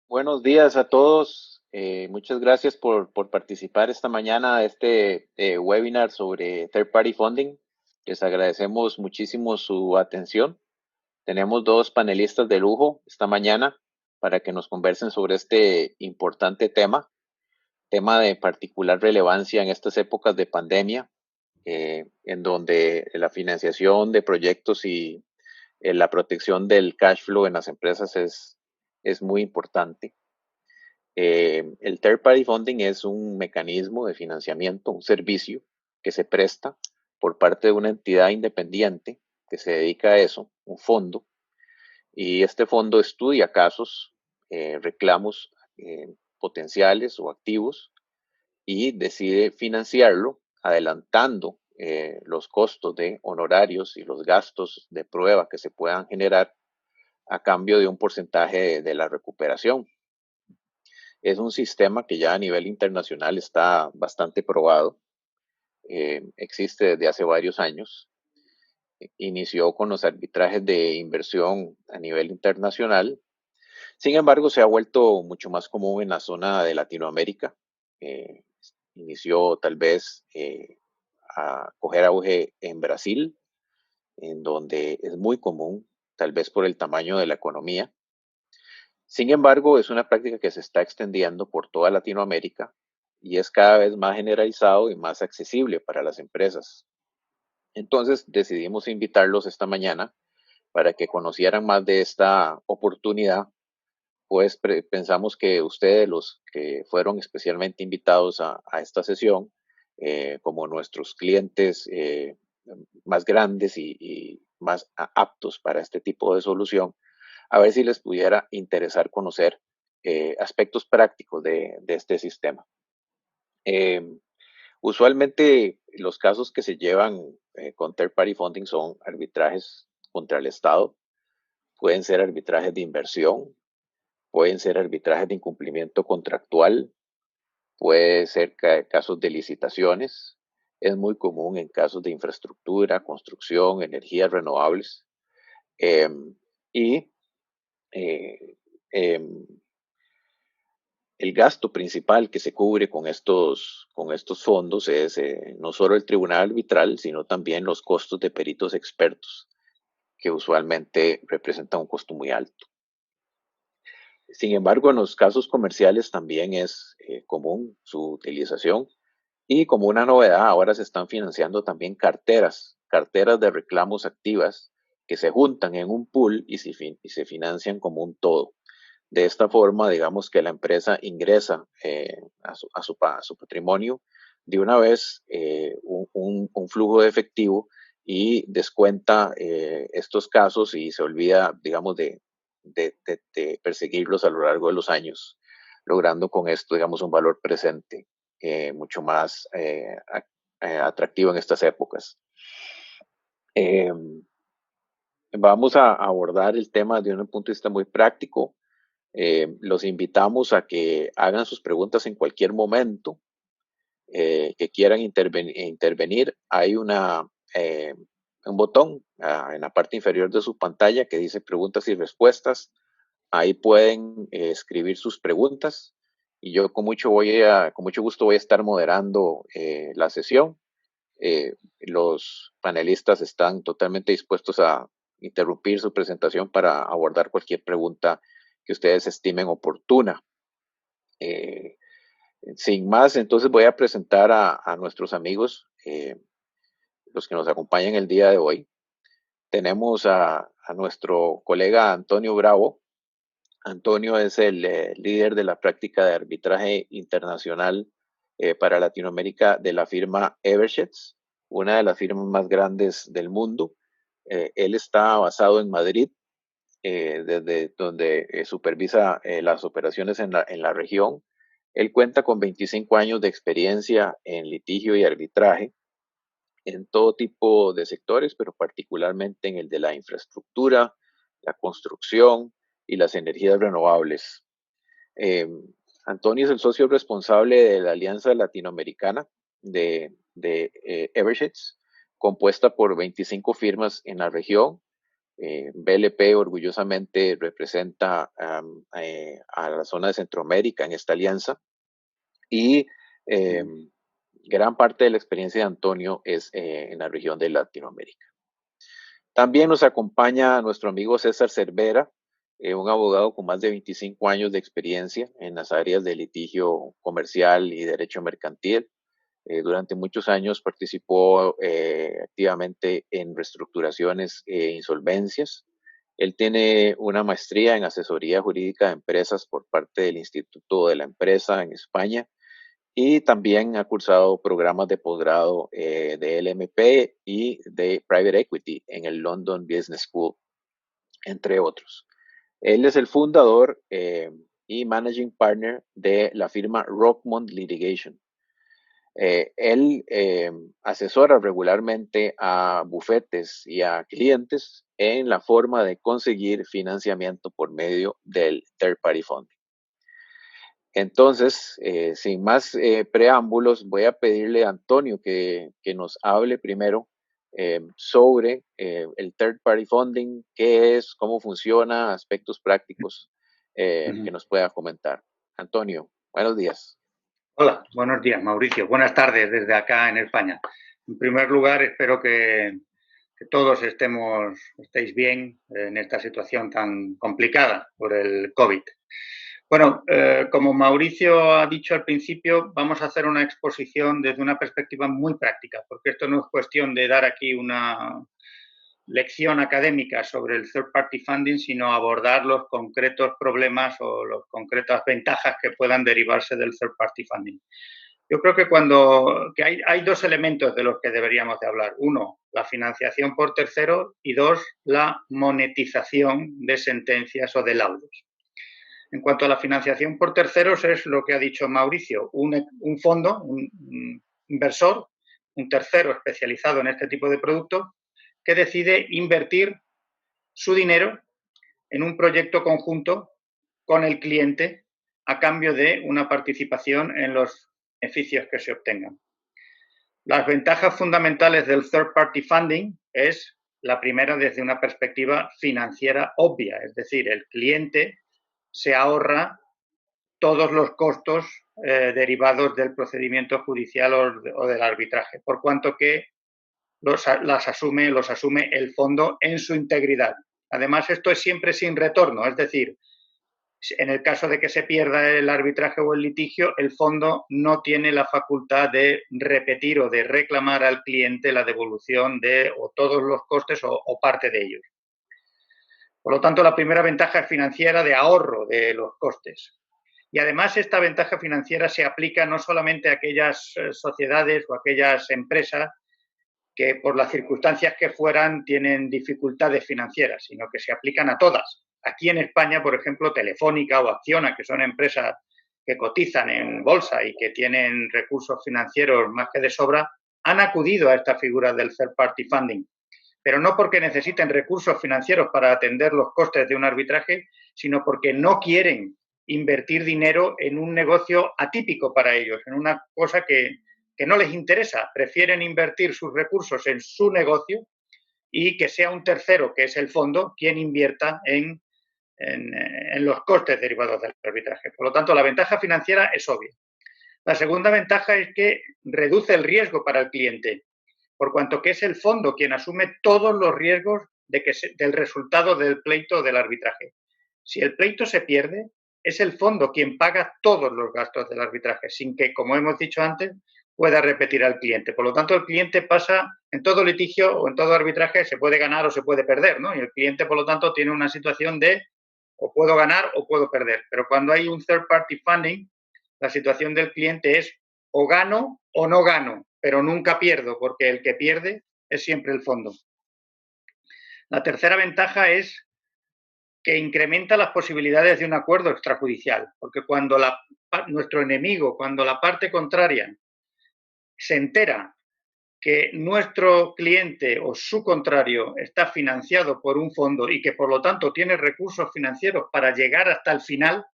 Buenos días a todos. Muchas gracias por participar esta mañana de este webinar sobre Third Party Funding. Les agradecemos muchísimo su atención. Tenemos dos panelistas de lujo esta mañana para que nos conversen sobre este importante tema de particular relevancia en estas épocas de pandemia, en donde la financiación de proyectos y la protección del cash flow en las empresas es muy importante. El third party funding es un mecanismo de financiamiento, un servicio que se presta por parte de una entidad independiente que se dedica a eso, un fondo, y este fondo estudia casos, reclamos potenciales o activos y decide financiarlo adelantando los costos de honorarios y los gastos de prueba que se puedan generar a cambio de un porcentaje de la recuperación. Es un sistema que ya a nivel internacional está bastante probado, existe desde hace varios años. Inició con los arbitrajes de inversión a nivel internacional. Sin embargo, se ha vuelto mucho más común en la zona de Latinoamérica. Eh, Inició tal vez a coger auge en Brasil, en donde es muy común, tal vez por el tamaño de la economía. Sin embargo, es una práctica que se está extendiendo por toda Latinoamérica y es cada vez más generalizado y más accesible para las empresas. Entonces decidimos invitarlos esta mañana para que conocieran más de esta oportunidad, pues pensamos que ustedes, los que fueron especialmente invitados a esta sesión, como nuestros clientes más grandes y más aptos para este tipo de solución, a ver si les pudiera interesar conocer aspectos prácticos de este sistema. Eh, Usualmente los casos que se llevan con third party funding son arbitrajes contra el Estado, pueden ser arbitrajes de inversión, pueden ser arbitrajes de incumplimiento contractual, puede ser casos de licitaciones, es muy común en casos de infraestructura, construcción, energías renovables. Eh, y eh, eh, el gasto principal que se cubre con estos fondos es no solo el tribunal arbitral, sino también los costos de peritos expertos, que usualmente representan un costo muy alto. Sin embargo, en los casos comerciales también es común su utilización y como una novedad, ahora se están financiando también carteras de reclamos activas que se juntan en un pool y se financian como un todo. De esta forma, digamos que la empresa ingresa a su patrimonio de una vez un flujo de efectivo y descuenta estos casos y se olvida, digamos, de perseguirlos a lo largo de los años, logrando con esto, digamos, un valor presente mucho más atractivo en estas épocas. Eh, Vamos a abordar el tema de un punto de vista muy práctico. Los invitamos a que hagan sus preguntas en cualquier momento que quieran intervenir. Hay un botón en la parte inferior de su pantalla que dice preguntas y respuestas. Ahí pueden escribir sus preguntas y yo con mucho gusto voy a estar moderando la sesión. Los panelistas están totalmente dispuestos a interrumpir su presentación para abordar cualquier pregunta que ustedes estimen oportuna. Eh, Sin más, entonces voy a presentar a nuestros amigos, los que nos acompañan el día de hoy. Tenemos a nuestro colega Antonio Bravo. Antonio es el líder de la práctica de arbitraje internacional para Latinoamérica de la firma Eversheds, una de las firmas más grandes del mundo. Él está basado en Madrid, desde donde supervisa las operaciones en la región. Él cuenta con 25 años de experiencia en litigio y arbitraje en todo tipo de sectores, pero particularmente en el de la infraestructura, la construcción y las energías renovables. Eh, Antonio es el socio responsable de la Alianza Latinoamericana de Eversheds, compuesta por 25 firmas en la región. BLP orgullosamente representa a la zona de Centroamérica en esta alianza y gran parte de la experiencia de Antonio es en la región de Latinoamérica. También nos acompaña nuestro amigo César Cervera, un abogado con más de 25 años de experiencia en las áreas de litigio comercial y derecho mercantil. Durante muchos años participó activamente en reestructuraciones e insolvencias. Él tiene una maestría en asesoría jurídica de empresas por parte del Instituto de la Empresa en España y también ha cursado programas de posgrado de LMP y de Private Equity en el London Business School, entre otros. Él es el fundador y managing partner de la firma Rockmont Litigation. Él asesora regularmente a bufetes y a clientes en la forma de conseguir financiamiento por medio del third party funding. Entonces, sin más preámbulos, voy a pedirle a Antonio que nos hable primero sobre el third party funding, qué es, cómo funciona, aspectos prácticos que nos pueda comentar. Antonio, buenos días. Hola, buenos días, Mauricio. Buenas tardes desde acá en España. En primer lugar, espero que todos estéis bien en esta situación tan complicada por el COVID. Bueno, como Mauricio ha dicho al principio, vamos a hacer una exposición desde una perspectiva muy práctica, porque esto no es cuestión de dar aquí una lección académica sobre el third party funding, sino abordar los concretos problemas o las concretas ventajas que puedan derivarse del third party funding. Yo creo que hay dos elementos de los que deberíamos de hablar. Uno, la financiación por terceros y dos, la monetización de sentencias o de laudos. En cuanto a la financiación por terceros, es lo que ha dicho Mauricio, un fondo, un inversor, un tercero especializado en este tipo de productos, que decide invertir su dinero en un proyecto conjunto con el cliente a cambio de una participación en los beneficios que se obtengan. Las ventajas fundamentales del third party funding es la primera desde una perspectiva financiera obvia, es decir, el cliente se ahorra todos los costos derivados del procedimiento judicial o del arbitraje, por cuanto que los asume el fondo en su integridad. Además, esto es siempre sin retorno, es decir, en el caso de que se pierda el arbitraje o el litigio, el fondo no tiene la facultad de repetir o de reclamar al cliente la devolución de o todos los costes o parte de ellos. Por lo tanto, la primera ventaja es financiera de ahorro de los costes. Y además esta ventaja financiera se aplica no solamente a aquellas sociedades o aquellas empresas que por las circunstancias que fueran tienen dificultades financieras, sino que se aplican a todas. Aquí en España, por ejemplo, Telefónica o Acciona, que son empresas que cotizan en bolsa y que tienen recursos financieros más que de sobra, han acudido a esta figura del third party funding, pero no porque necesiten recursos financieros para atender los costes de un arbitraje, sino porque no quieren invertir dinero en un negocio atípico para ellos, en una cosa que no les interesa, prefieren invertir sus recursos en su negocio y que sea un tercero, que es el fondo, quien invierta en los costes derivados del arbitraje. Por lo tanto, la ventaja financiera es obvia. La segunda ventaja es que reduce el riesgo para el cliente, por cuanto que es el fondo quien asume todos los riesgos del resultado del pleito o del arbitraje. Si el pleito se pierde, es el fondo quien paga todos los gastos del arbitraje, sin que, como hemos dicho antes, pueda repetir al cliente. Por lo tanto, el cliente pasa, en todo litigio o en todo arbitraje, se puede ganar o se puede perder, ¿no? Y el cliente, por lo tanto, tiene una situación de o puedo ganar o puedo perder. Pero cuando hay un third party funding, la situación del cliente es o gano o no gano, pero nunca pierdo, porque el que pierde es siempre el fondo. La tercera ventaja es que incrementa las posibilidades de un acuerdo extrajudicial, porque cuando nuestro enemigo, cuando la parte contraria se entera que nuestro cliente o su contrario está financiado por un fondo y que por lo tanto tiene recursos financieros para llegar hasta el final,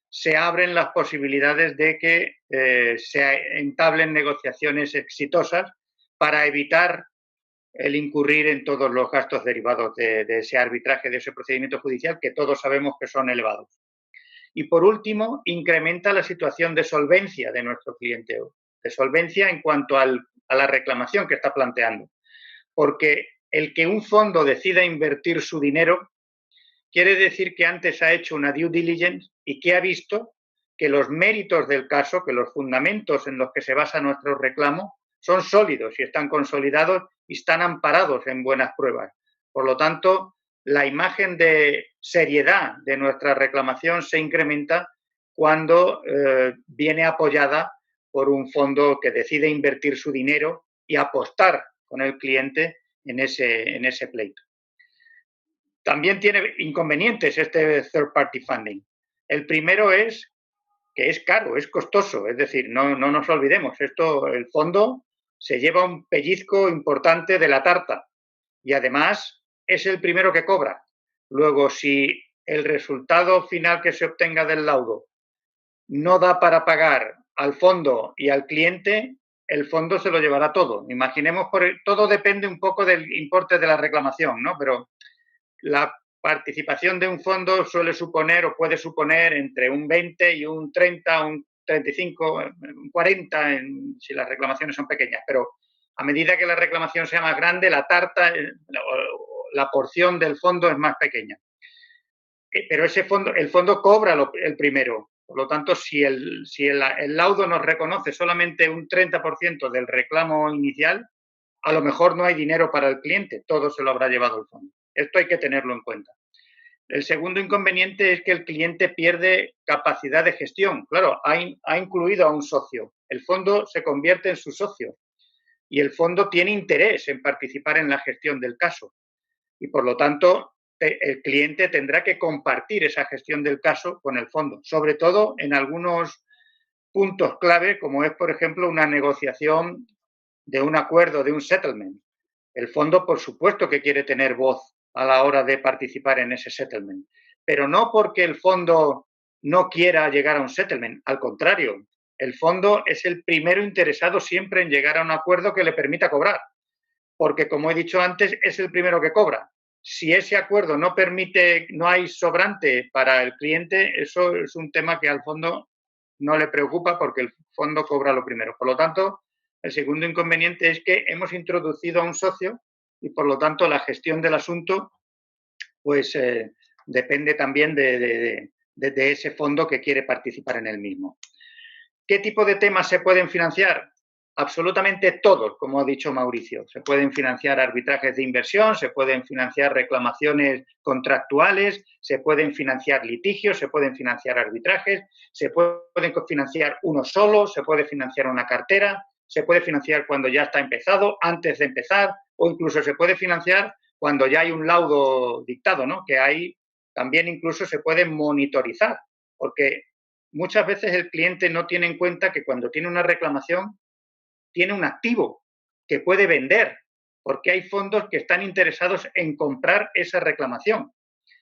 se abren las posibilidades de que se entablen negociaciones exitosas para evitar el incurrir en todos los gastos derivados de ese arbitraje, de ese procedimiento judicial, que todos sabemos que son elevados. Y por último, incrementa la situación de solvencia de nuestro cliente, de solvencia en cuanto a la reclamación que está planteando. Porque el que un fondo decida invertir su dinero quiere decir que antes ha hecho una due diligence y que ha visto que los méritos del caso, que los fundamentos en los que se basa nuestro reclamo son sólidos y están consolidados y están amparados en buenas pruebas. Por lo tanto, la imagen de seriedad de nuestra reclamación se incrementa cuando viene apoyada por un fondo que decide invertir su dinero y apostar con el cliente en ese pleito. También tiene inconvenientes este third party funding. El primero es que es caro, es costoso, es decir, no nos olvidemos, el fondo se lleva un pellizco importante de la tarta y además es el primero que cobra. Luego, si el resultado final que se obtenga del laudo no da para pagar al fondo y al cliente, el fondo se lo llevará todo. Imaginemos, todo depende un poco del importe de la reclamación, ¿no? Pero la participación de un fondo suele suponer o puede suponer entre un 20 y un 30, un 35, un 40 si las reclamaciones son pequeñas. Pero a medida que la reclamación sea más grande, la tarta, la porción del fondo es más pequeña. Pero el fondo cobra el primero. Por lo tanto, si el laudo nos reconoce solamente un 30% del reclamo inicial, a lo mejor no hay dinero para el cliente, todo se lo habrá llevado el fondo. Esto hay que tenerlo en cuenta. El segundo inconveniente es que el cliente pierde capacidad de gestión. Claro, ha incluido a un socio. El fondo se convierte en su socio y el fondo tiene interés en participar en la gestión del caso. Y por lo tanto, el cliente tendrá que compartir esa gestión del caso con el fondo, sobre todo en algunos puntos clave, como es, por ejemplo, una negociación de un acuerdo, de un settlement. El fondo, por supuesto, que quiere tener voz a la hora de participar en ese settlement, pero no porque el fondo no quiera llegar a un settlement, al contrario, el fondo es el primero interesado siempre en llegar a un acuerdo que le permita cobrar, porque, como he dicho antes, es el primero que cobra. Si ese acuerdo no permite, no hay sobrante para el cliente, eso es un tema que al fondo no le preocupa porque el fondo cobra lo primero. Por lo tanto, el segundo inconveniente es que hemos introducido a un socio y, por lo tanto, la gestión del asunto pues depende también de ese fondo que quiere participar en el mismo. ¿Qué tipo de temas se pueden financiar? Absolutamente todos, como ha dicho Mauricio. Se pueden financiar arbitrajes de inversión, se pueden financiar reclamaciones contractuales, se pueden financiar litigios, se pueden financiar arbitrajes, se pueden financiar uno solo, se puede financiar una cartera, se puede financiar cuando ya está empezado, antes de empezar, o incluso se puede financiar cuando ya hay un laudo dictado, ¿no? Que ahí también incluso se puede monitorizar, porque muchas veces el cliente no tiene en cuenta que cuando tiene una reclamación tiene un activo que puede vender, porque hay fondos que están interesados en comprar esa reclamación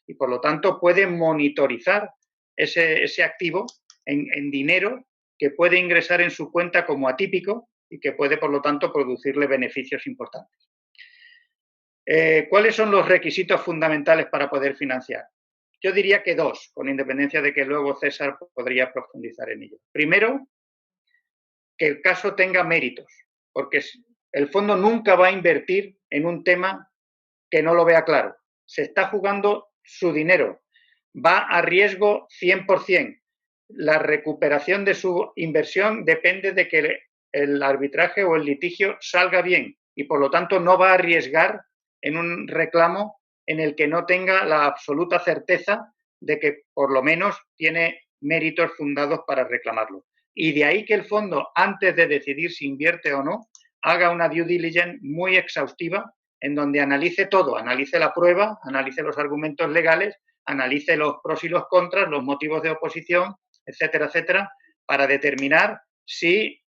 y, por lo tanto, puede monitorizar ese activo en dinero que puede ingresar en su cuenta como atípico y que puede, por lo tanto, producirle beneficios importantes. ¿Cuáles son los requisitos fundamentales para poder financiar? Yo diría que dos, con independencia de que luego César podría profundizar en ello. Primero, que el caso tenga méritos, porque el fondo nunca va a invertir en un tema que no lo vea claro. Se está jugando su dinero, va a riesgo 100%. La recuperación de su inversión depende de que el arbitraje o el litigio salga bien y, por lo tanto, no va a arriesgar en un reclamo en el que no tenga la absoluta certeza de que por lo menos tiene méritos fundados para reclamarlo. Y de ahí que el fondo, antes de decidir si invierte o no, haga una due diligence muy exhaustiva en donde analice todo, analice la prueba, analice los argumentos legales, analice los pros y los contras, los motivos de oposición, etcétera, etcétera, para determinar si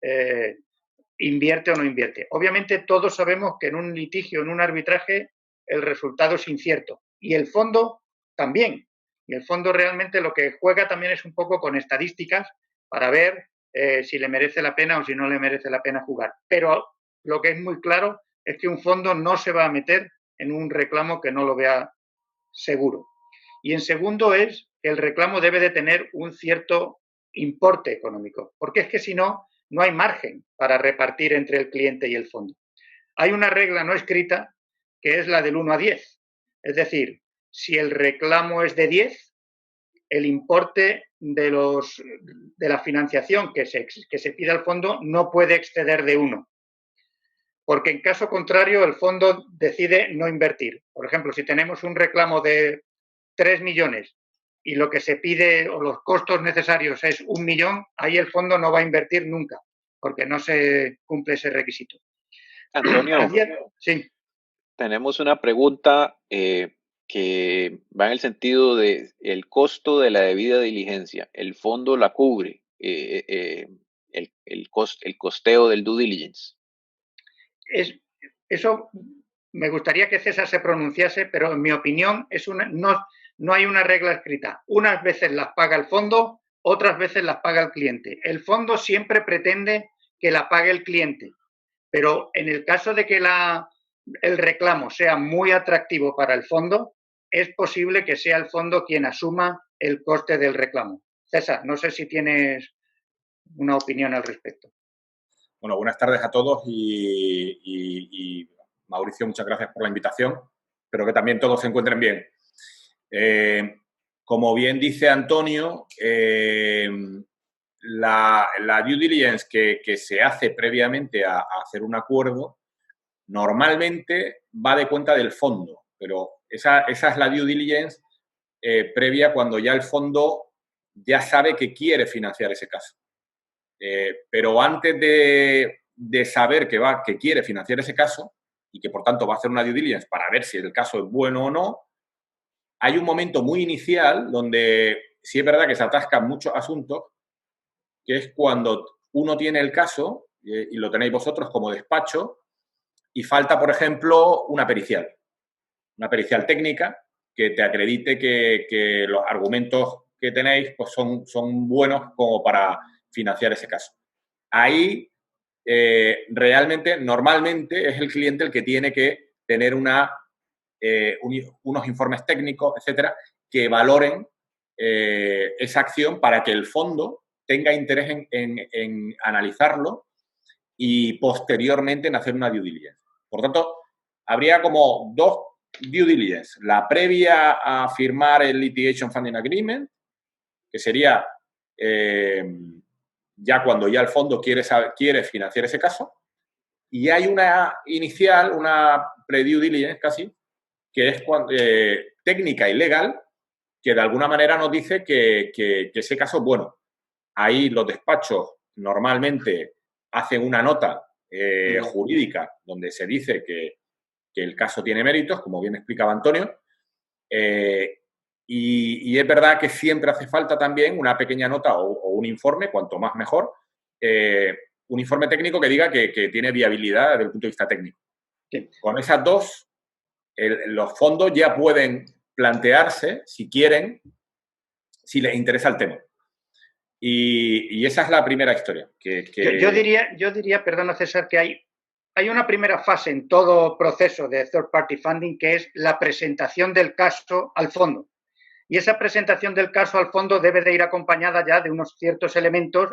invierte o no invierte. Obviamente todos sabemos que en un litigio, en un arbitraje, el resultado es incierto. Y el fondo también. Y el fondo realmente lo que juega también es un poco con estadísticas para ver si le merece la pena o si no le merece la pena jugar. Pero lo que es muy claro es que un fondo no se va a meter en un reclamo que no lo vea seguro. Y en segundo es que el reclamo debe de tener un cierto importe económico, porque es que si no, no hay margen para repartir entre el cliente y el fondo. Hay una regla no escrita que es la del 1 a 10. Es decir, si el reclamo es de 10, el importe de la financiación que se pide al fondo no puede exceder de 1. Porque en caso contrario, el fondo decide no invertir. Por ejemplo, si tenemos un reclamo de 3 millones y lo que se pide o los costos necesarios es 1 millón, ahí el fondo no va a invertir nunca, porque no se cumple ese requisito. Antonio, sí. Tenemos una pregunta que va en el sentido de el costo de la debida diligencia. ¿El fondo la cubre? El costeo del due diligence. Eso me gustaría que César se pronunciase, pero en mi opinión no hay una regla escrita. Unas veces las paga el fondo, otras veces las paga el cliente. El fondo siempre pretende que la pague el cliente, pero en el caso de que el reclamo sea muy atractivo para el fondo, es posible que sea el fondo quien asuma el coste del reclamo. César, no sé si tienes una opinión al respecto. Bueno, buenas tardes a todos y Mauricio, muchas gracias por la invitación. Espero que también todos se encuentren bien. Como bien dice Antonio, la due diligence que se hace previamente a hacer un acuerdo normalmente va de cuenta del fondo, pero esa es la due diligence previa cuando ya el fondo ya sabe que quiere financiar ese caso. Pero antes de saber que quiere financiar ese caso y que por tanto va a hacer una due diligence para ver si el caso es bueno o no, hay un momento muy inicial donde sí es verdad que se atascan muchos asuntos, que es cuando uno tiene el caso, y lo tenéis vosotros como despacho, y falta, por ejemplo, una pericial técnica que te acredite que los argumentos que tenéis pues son buenos como para financiar ese caso. Ahí, realmente, normalmente, es el cliente el que tiene que tener unos informes técnicos, etcétera, que valoren esa acción para que el fondo tenga interés en analizarlo y posteriormente en hacer una due diligence. Por tanto, habría como dos due diligence. La previa a firmar el Litigation Funding Agreement, que sería ya cuando ya el fondo quiere financiar ese caso. Y hay una inicial, una pre-due diligence casi, que es técnica y legal, que de alguna manera nos dice que ese caso es bueno. Ahí los despachos normalmente hacen una nota jurídica donde se dice que el caso tiene méritos, como bien explicaba Antonio, y es verdad que siempre hace falta también una pequeña nota o un informe, cuanto más mejor, un informe técnico que diga que tiene viabilidad desde el punto de vista técnico. Sí. Con esas dos, los fondos ya pueden plantearse, si quieren, si les interesa el tema. Y esa es la primera historia. Yo diría, perdona César, que hay una primera fase en todo proceso de third party funding que es la presentación del caso al fondo. Y esa presentación del caso al fondo debe de ir acompañada ya de unos ciertos elementos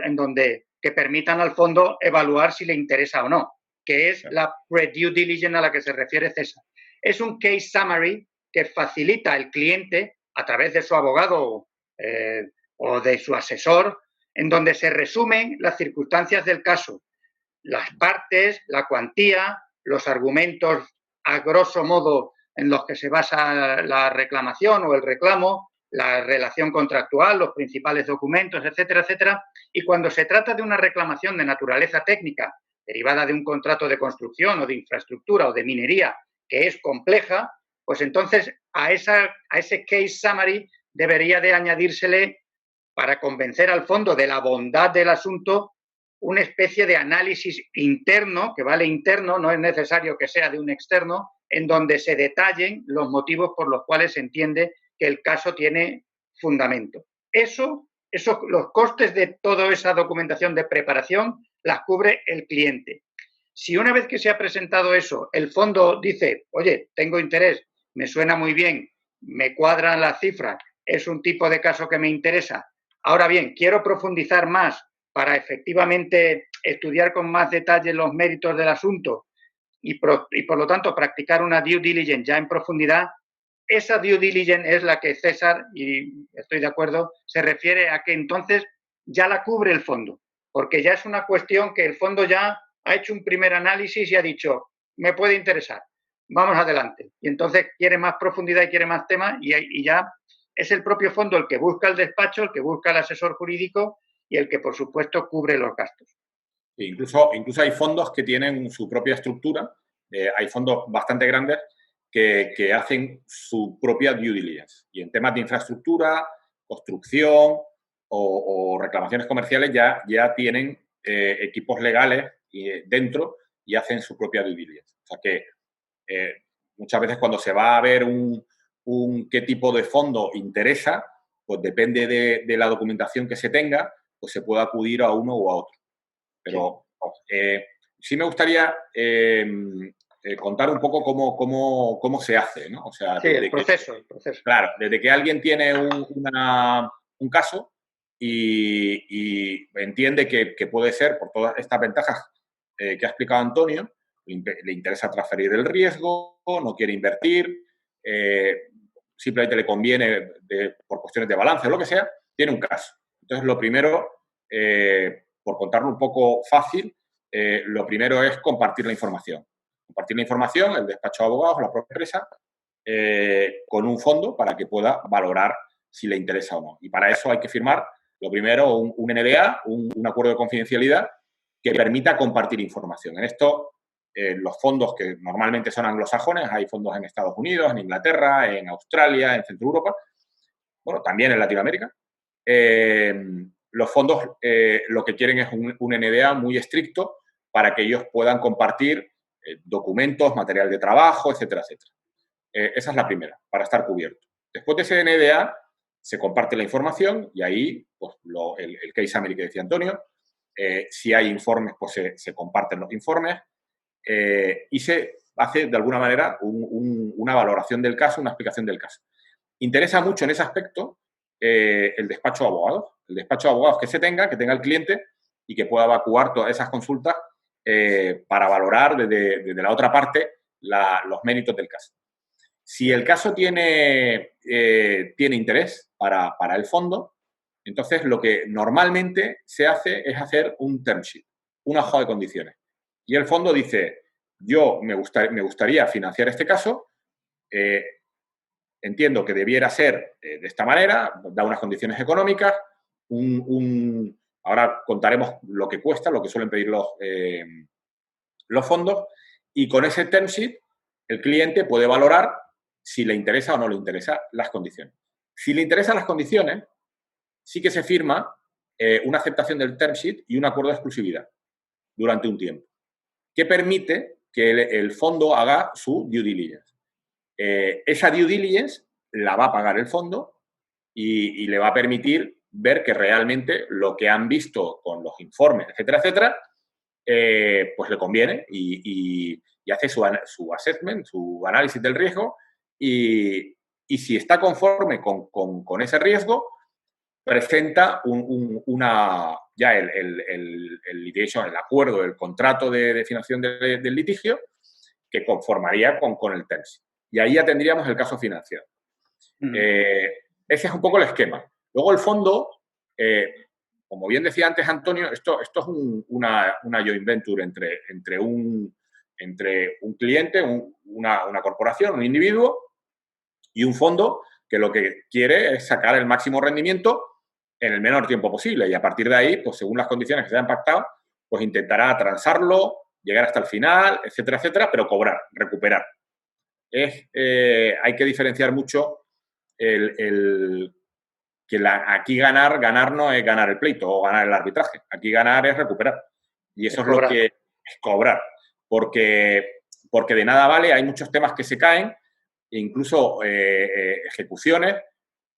que permitan al fondo evaluar si le interesa o no, que es la pre-due diligence a la que se refiere César. Es un case summary que facilita al cliente a través de su abogado o de su asesor, en donde se resumen las circunstancias del caso, las partes, la cuantía, los argumentos a grosso modo en los que se basa la reclamación o el reclamo, la relación contractual, los principales documentos, etcétera, etcétera. Y cuando se trata de una reclamación de naturaleza técnica derivada de un contrato de construcción o de infraestructura o de minería que es compleja, pues entonces a ese case summary debería de añadírsele, para convencer al fondo de la bondad del asunto, una especie de análisis interno, que vale interno, no es necesario que sea de un externo, en donde se detallen los motivos por los cuales se entiende que el caso tiene fundamento. Los costes de toda esa documentación de preparación las cubre el cliente. Si una vez que se ha presentado eso, el fondo dice, oye, tengo interés, me suena muy bien, me cuadran las cifras, es un tipo de caso que me interesa. Ahora bien, quiero profundizar más para efectivamente estudiar con más detalle los méritos del asunto y por lo tanto practicar una due diligence ya en profundidad. Esa due diligence es la que César, y estoy de acuerdo, se refiere a que entonces ya la cubre el fondo, porque ya es una cuestión que el fondo ya ha hecho un primer análisis y ha dicho, me puede interesar, vamos adelante. Y entonces quiere más profundidad y quiere más tema y ya es el propio fondo el que busca el despacho, el que busca el asesor jurídico y el que, por supuesto, cubre los gastos. Incluso hay fondos que tienen su propia estructura. Hay fondos bastante grandes que hacen su propia due diligence. Y en temas de infraestructura, construcción o reclamaciones comerciales ya tienen equipos legales dentro y hacen su propia due diligence. O sea que muchas veces cuando se va a ver qué tipo de fondo interesa, pues depende de la documentación que se tenga, pues se puede acudir a uno o a otro. Pero sí me gustaría contar un poco cómo se hace, ¿no? O sea, sí, el proceso. Claro, desde que alguien tiene un caso y entiende que puede ser, por todas estas ventajas que ha explicado Antonio, le interesa transferir el riesgo, no quiere invertir, simplemente le conviene por cuestiones de balance o lo que sea, tiene un caso. Entonces, lo primero, por contarlo un poco fácil, lo primero es compartir la información. Compartir la información, el despacho de abogados, la propia empresa, con un fondo para que pueda valorar si le interesa o no. Y para eso hay que firmar, lo primero, un NDA, un acuerdo de confidencialidad que permita compartir información. En esto, los fondos que normalmente son anglosajones, hay fondos en Estados Unidos, en Inglaterra, en Australia, en Centro Europa, bueno, también en Latinoamérica. Los fondos lo que quieren es un NDA muy estricto para que ellos puedan compartir documentos, material de trabajo, etcétera, etcétera. Esa es la primera, para estar cubierto. Después de ese NDA, se comparte la información y ahí, pues, el case summary que decía Antonio, si hay informes, pues se comparten los informes y se hace, de alguna manera, una valoración del caso, una explicación del caso. Interesa mucho en ese aspecto el despacho de abogados. El despacho de abogados que tenga el cliente y que pueda evacuar todas esas consultas para valorar desde la otra parte los méritos del caso. Si el caso tiene interés para el fondo, entonces lo que normalmente se hace es hacer un term sheet, una hoja de condiciones. Y el fondo dice, yo me gustaría financiar este caso, entiendo que debiera ser de esta manera, da unas condiciones económicas, ahora contaremos lo que cuesta, lo que suelen pedir los fondos, y con ese term sheet el cliente puede valorar si le interesa o no le interesa las condiciones. Si le interesan las condiciones, sí que se firma una aceptación del term sheet y un acuerdo de exclusividad durante un tiempo, que permite que el fondo haga su due diligence. Esa due diligence la va a pagar el fondo y le va a permitir ver que realmente lo que han visto con los informes, etcétera, etcétera, pues le conviene y hace su assessment, su análisis del riesgo y si está conforme con ese riesgo, presenta ya el litigation, el acuerdo, el contrato de financiación del litigio que conformaría con el term sheet. Y ahí ya tendríamos el caso financiado. Ese es un poco el esquema. Luego el fondo, como bien decía antes Antonio, esto es una joint venture entre un cliente, una corporación, un individuo y un fondo que lo que quiere es sacar el máximo rendimiento en el menor tiempo posible y a partir de ahí, pues según las condiciones que se hayan pactado, pues intentará transarlo, llegar hasta el final, etcétera, etcétera, pero cobrar, recuperar. Hay que diferenciar mucho aquí ganar no es ganar el pleito o ganar el arbitraje. Aquí ganar es recuperar. Y eso es lo que es cobrar. Porque de nada vale, hay muchos temas que se caen, incluso ejecuciones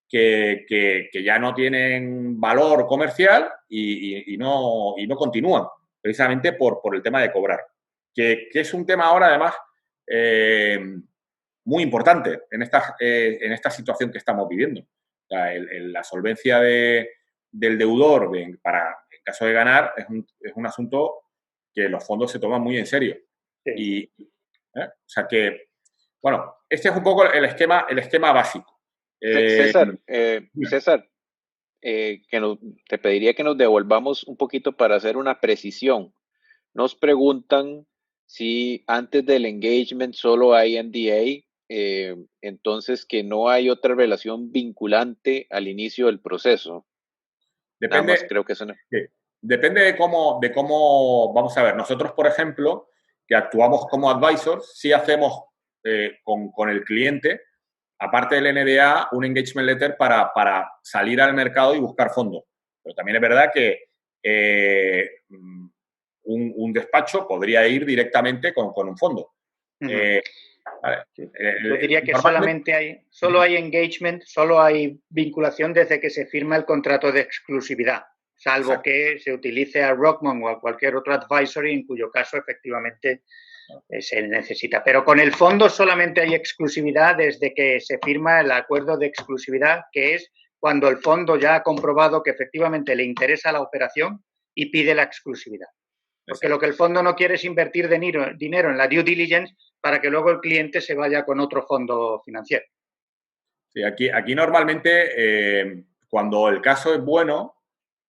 que ya no tienen valor comercial y no continúan, precisamente por el tema de cobrar. que es un tema ahora, además, muy importante en esta situación que estamos viviendo. O sea, la solvencia del deudor en caso de ganar es un asunto que los fondos se toman muy en serio. Sí. O sea que, bueno, este es un poco el esquema básico. César, te pediría que nos devolvamos un poquito para hacer una precisión. Nos preguntan si antes del engagement solo hay NDA, entonces que no hay otra relación vinculante al inicio del proceso. Nada más Depende, creo que eso no. sí, depende de cómo, vamos a ver, nosotros, por ejemplo, que actuamos como advisors, sí hacemos con el cliente, aparte del NDA, un engagement letter para salir al mercado y buscar fondos. Pero también es verdad que un despacho podría ir directamente con un fondo. Vale. Yo diría que solo hay engagement, solo hay vinculación desde que se firma el contrato de exclusividad, salvo Exacto. Que se utilice a Rockman o a cualquier otro advisory, en cuyo caso efectivamente se necesita. Pero con el fondo solamente hay exclusividad desde que se firma el acuerdo de exclusividad, que es cuando el fondo ya ha comprobado que efectivamente le interesa la operación y pide la exclusividad. Porque Exacto. Lo que el fondo no quiere es invertir dinero en la due diligence para que luego el cliente se vaya con otro fondo financiero. Sí, aquí normalmente cuando el caso es bueno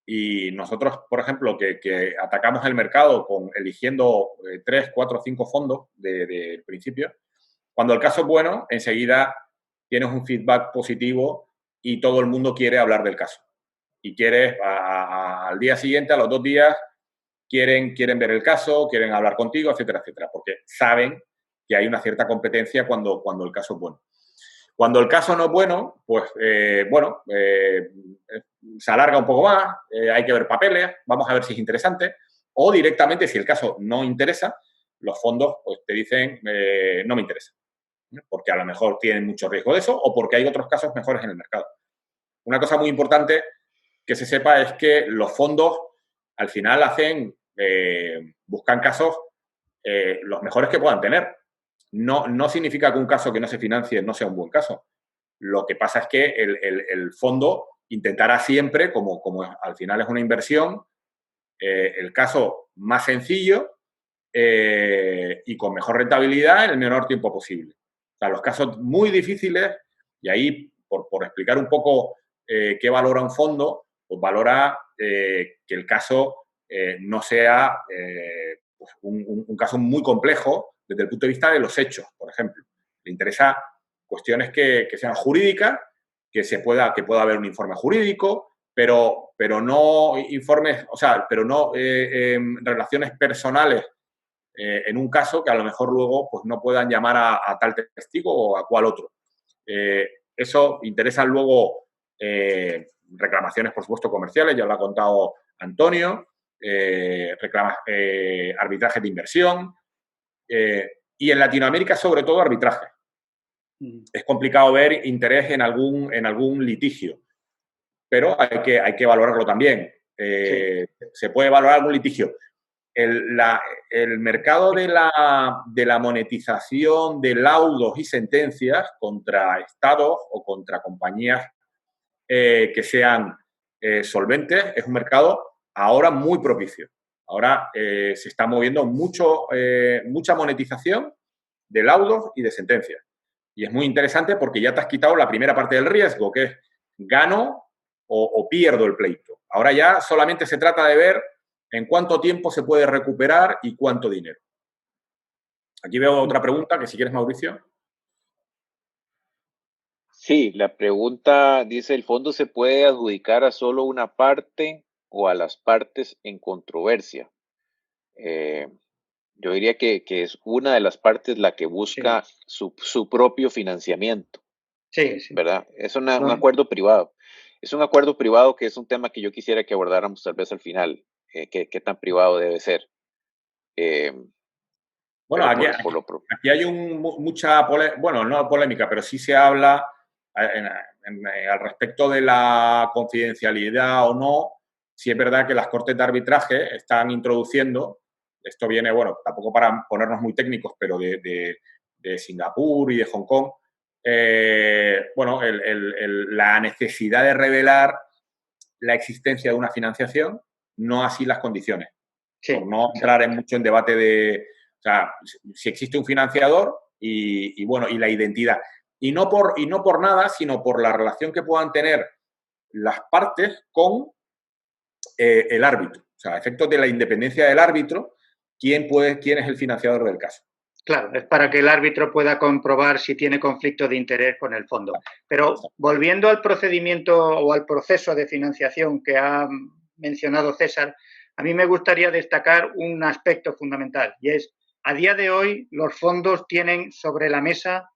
y nosotros, por ejemplo, que atacamos el mercado eligiendo 3, 4, 5 fondos de principio, cuando el caso es bueno, enseguida tienes un feedback positivo y todo el mundo quiere hablar del caso. Y quieres al día siguiente, a los 2 días, quieren ver el caso, quieren hablar contigo, etcétera, etcétera, porque saben que hay una cierta competencia cuando el caso es bueno. Cuando el caso no es bueno, pues, se alarga un poco más, hay que ver papeles, vamos a ver si es interesante, o directamente, si el caso no interesa, los fondos pues, te dicen, no me interesa, porque a lo mejor tienen mucho riesgo de eso o porque hay otros casos mejores en el mercado. Una cosa muy importante que se sepa es que los fondos al final buscan casos los mejores que puedan tener. No significa que un caso que no se financie no sea un buen caso. Lo que pasa es que el fondo intentará siempre, como al final es una inversión, el caso más sencillo y con mejor rentabilidad en el menor tiempo posible. O sea, los casos muy difíciles, y ahí, por explicar un poco qué valora un fondo, pues valora que el caso no sea pues un caso muy complejo desde el punto de vista de los hechos, por ejemplo. Le interesa cuestiones que sean jurídicas, que pueda haber un informe jurídico, pero no informes, o sea, pero no relaciones personales en un caso que a lo mejor luego pues, no puedan llamar a tal testigo o a cual otro. Eso interesa luego reclamaciones, por supuesto, comerciales, ya lo ha contado Antonio, arbitrajes de inversión y en Latinoamérica, sobre todo, arbitraje. Es complicado ver interés en algún litigio, pero hay que valorarlo también. Sí. Se puede valorar algún litigio. El mercado de la monetización de laudos y sentencias contra estados o contra compañías que sean solventes es un mercado ahora muy propicio. Ahora se está moviendo mucha monetización de laudos y de sentencias. Y es muy interesante porque ya te has quitado la primera parte del riesgo, que es gano o pierdo el pleito. Ahora ya solamente se trata de ver en cuánto tiempo se puede recuperar y cuánto dinero. Aquí veo otra pregunta, que si quieres, Mauricio. Sí, la pregunta dice, ¿el fondo se puede adjudicar a solo una parte o a las partes en controversia? Yo diría que es una de las partes la que busca su propio financiamiento. Sí. ¿Verdad? Es un acuerdo privado. Es un acuerdo privado que es un tema que yo quisiera que abordáramos tal vez al final. ¿Qué tan privado debe ser? Bueno, aquí hay mucha bueno, no polémica, pero sí se habla al respecto de la confidencialidad o no. Sí es verdad que las cortes de arbitraje están introduciendo esto viene, bueno, tampoco para ponernos muy técnicos, pero de Singapur y de Hong Kong, bueno, la necesidad de revelar la existencia de una financiación, no así las condiciones. Sí, por no entrar mucho en debate de, o sea, si existe un financiador y bueno, y la identidad. Y no por nada, sino por la relación que puedan tener las partes con el árbitro. O sea, a efectos de la independencia del árbitro, quién es el financiador del caso. Claro, es para que el árbitro pueda comprobar si tiene conflicto de interés con el fondo. Pero volviendo al procedimiento o al proceso de financiación que ha mencionado César, a mí me gustaría destacar un aspecto fundamental y es, a día de hoy, los fondos tienen sobre la mesa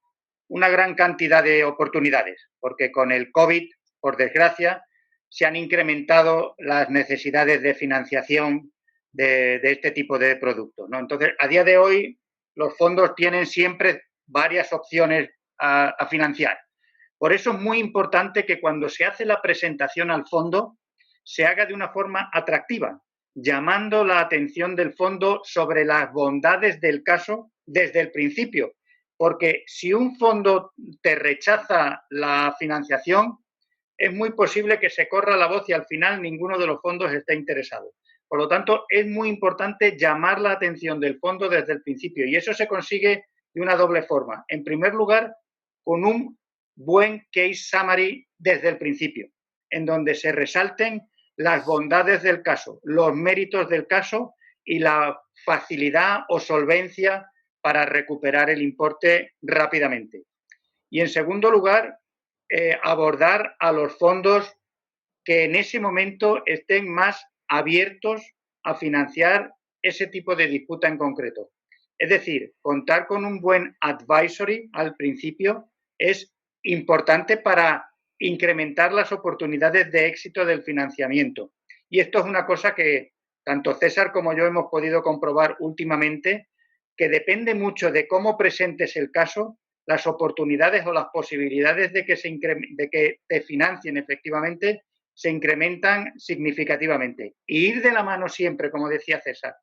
una gran cantidad de oportunidades, porque con el COVID, por desgracia, se han incrementado las necesidades de financiación de este tipo de productos, ¿no? Entonces, a día de hoy, los fondos tienen siempre varias opciones a financiar. Por eso es muy importante que cuando se hace la presentación al fondo se haga de una forma atractiva, llamando la atención del fondo sobre las bondades del caso desde el principio. Porque si un fondo te rechaza la financiación, es muy posible que se corra la voz y al final ninguno de los fondos esté interesado. Por lo tanto, es muy importante llamar la atención del fondo desde el principio y eso se consigue de una doble forma. En primer lugar, con un buen case summary desde el principio, en donde se resalten las bondades del caso, los méritos del caso y la facilidad o solvencia para recuperar el importe rápidamente. Y en segundo lugar, abordar a los fondos que en ese momento estén más abiertos a financiar ese tipo de disputa en concreto. Es decir, contar con un buen advisory al principio es importante para incrementar las oportunidades de éxito del financiamiento. Y esto es una cosa que tanto César como yo hemos podido comprobar últimamente, que depende mucho de cómo presentes el caso, las oportunidades o las posibilidades de que te financien efectivamente se incrementan significativamente. Y ir de la mano siempre, como decía César,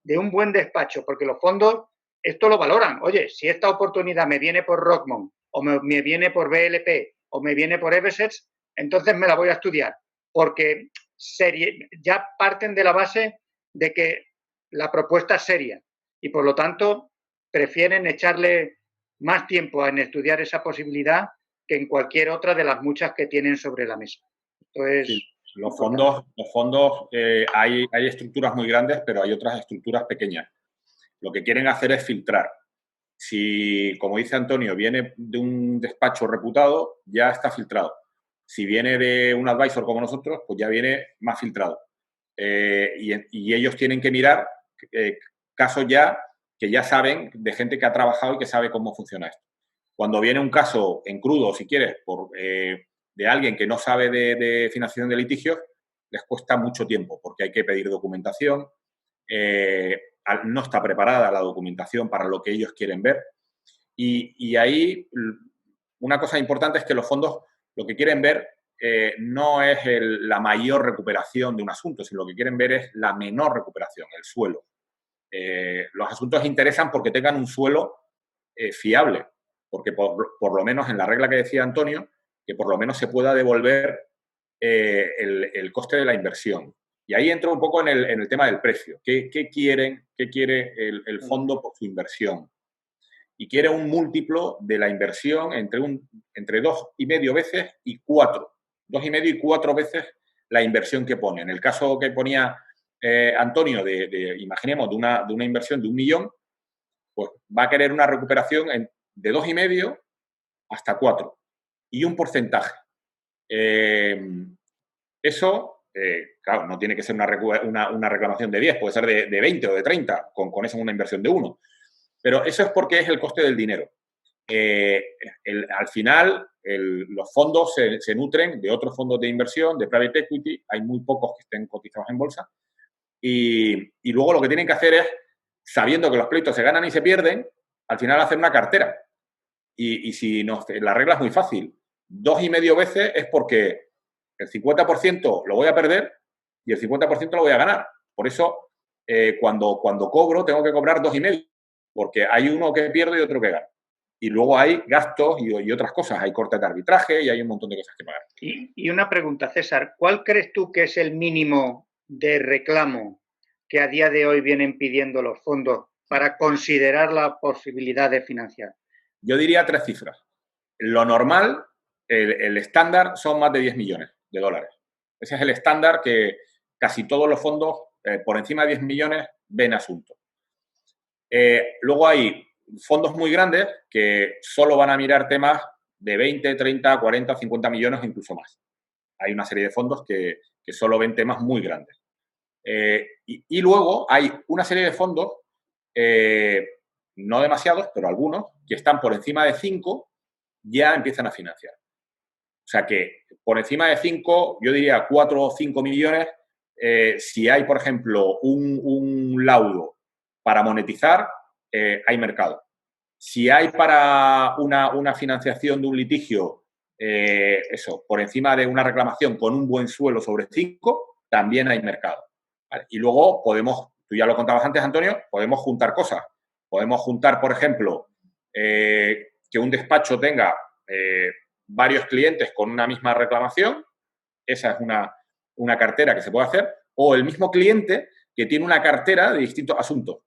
de un buen despacho, porque los fondos esto lo valoran. Oye, si esta oportunidad me viene por Rockmont, o me viene por BLP, o me viene por Eversets, entonces me la voy a estudiar, porque ya parten de la base de que la propuesta es seria y, por lo tanto, prefieren echarle más tiempo en estudiar esa posibilidad que en cualquier otra de las muchas que tienen sobre la mesa. Entonces, sí, los fondos hay estructuras muy grandes, pero hay otras estructuras pequeñas. Lo que quieren hacer es filtrar. Si, como dice Antonio, viene de un despacho reputado, ya está filtrado. Si viene de un advisor como nosotros, pues ya viene más filtrado. Y ellos tienen que mirar casos ya que ya saben de gente que ha trabajado y que sabe cómo funciona esto. Cuando viene un caso en crudo, si quieres, de alguien que no sabe de financiación de litigios, les cuesta mucho tiempo porque hay que pedir documentación, no está preparada la documentación para lo que ellos quieren ver. Y ahí una cosa importante es que los fondos lo que quieren ver no es la mayor recuperación de un asunto, sino lo que quieren ver es la menor recuperación, el suelo. Los asuntos interesan porque tengan un suelo fiable, porque por lo menos en la regla que decía Antonio, que por lo menos se pueda devolver el coste de la inversión. Y ahí entro un poco en el tema del precio. ¿Qué quiere el fondo por su inversión? Y quiere un múltiplo de la inversión entre 2,5 veces y 4. 2,5 y 4 veces la inversión que pone. En el caso que ponía Antonio, imaginemos, de una inversión de 1 millón, pues va a querer una recuperación de 2,5 hasta 4. Y un porcentaje. Eso, claro, no tiene que ser una reclamación de 10, puede ser de 20 o de 30, con eso una inversión de 1. Pero eso es porque es el coste del dinero. Al final, los fondos se nutren de otros fondos de inversión, de private equity, hay muy pocos que estén cotizados en bolsa, y luego lo que tienen que hacer es, sabiendo que los pleitos se ganan y se pierden, al final hacer una cartera. Y si no, la regla es muy fácil. 2,5 veces es porque el 50% lo voy a perder y el 50% lo voy a ganar. Por eso cuando cobro tengo que cobrar 2,5, porque hay uno que pierde y otro que gana. Y luego hay gastos y otras cosas, hay cortes de arbitraje y hay un montón de cosas que pagar. Y una pregunta, César, ¿cuál crees tú que es el mínimo de reclamo que a día de hoy vienen pidiendo los fondos para considerar la posibilidad de financiar? Yo diría 3 cifras. Lo normal, el estándar, son más de 10 millones de dólares. Ese es el estándar que casi todos los fondos por encima de 10 millones ven asunto. Luego hay fondos muy grandes que solo van a mirar temas de 20, 30, 40, 50 millones o incluso más. Hay una serie de fondos que solo ven temas muy grandes. Y luego hay una serie de fondos, no demasiados, pero algunos, que están por encima de 5, ya empiezan a financiar. O sea que por encima de 5, yo diría 4 o 5 millones, si hay, por ejemplo, un laudo para monetizar, hay mercado. Si hay para una financiación de un litigio, por encima de una reclamación con un buen suelo sobre 5, también hay mercado. ¿Vale? Y luego podemos, tú ya lo contabas antes, Antonio, podemos juntar cosas. Podemos juntar, por ejemplo, que un despacho tenga varios clientes con una misma reclamación. Esa es una cartera que se puede hacer. O el mismo cliente que tiene una cartera de distintos asuntos.